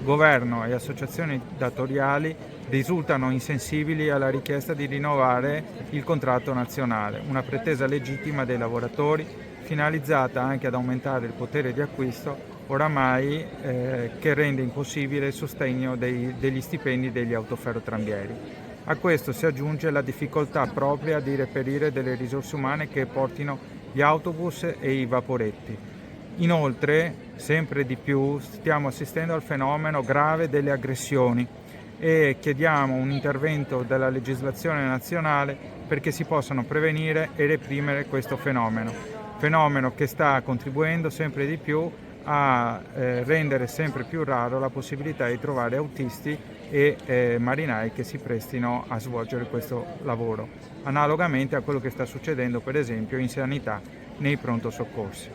Governo e associazioni datoriali risultano insensibili alla richiesta di rinnovare il contratto nazionale, una pretesa legittima dei lavoratori finalizzata anche ad aumentare il potere di acquisto oramai che rende impossibile il sostegno degli stipendi degli autoferrotrambieri. A questo si aggiunge la difficoltà propria di reperire delle risorse umane che portino gli autobus e i vaporetti. Inoltre, sempre di più, stiamo assistendo al fenomeno grave delle aggressioni e chiediamo un intervento della legislazione nazionale perché si possano prevenire e reprimere questo fenomeno che sta contribuendo sempre di più a rendere sempre più raro la possibilità di trovare autisti e marinai che si prestino a svolgere questo lavoro, analogamente a quello che sta succedendo per esempio in sanità nei pronto soccorsi.